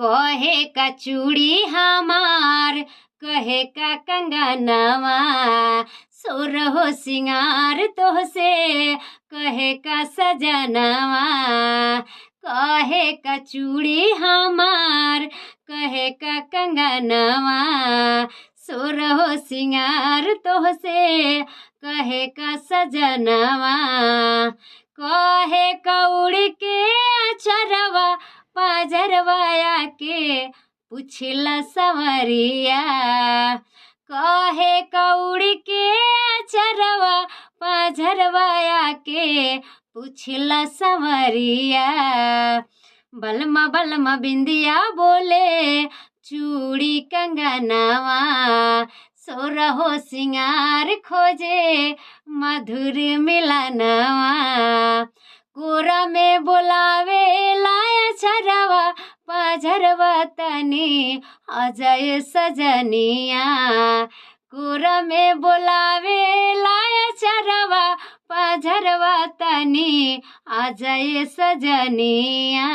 कहे का चूड़ी हमार, कहे का कंगनवा, सोरहो सिंगार तोहसे कहे का सजनवा। कहे का चूड़ी हमार, कहे का कंगनवा, सोरहो सिंगार तोहसे कहे का सजनवा। कहे कौड़ी के अचरवा, पाजरवाया के पुछला सवरिया। कहे कौड़ी के अचरवा, पाजरवाया के पुछला सवरिया। बलमा बलमा बिंदिया बोले, चूड़ी कंगनवा, सोरहो सिंगार खोजे मधुर मिलनवा। कोरा में बोलावे लाया छरवा, पाझरवा तनी अजय सजनिया। कोरा में बोलावे लाया छरवा, पाझरवा तनी अजय सजनिया।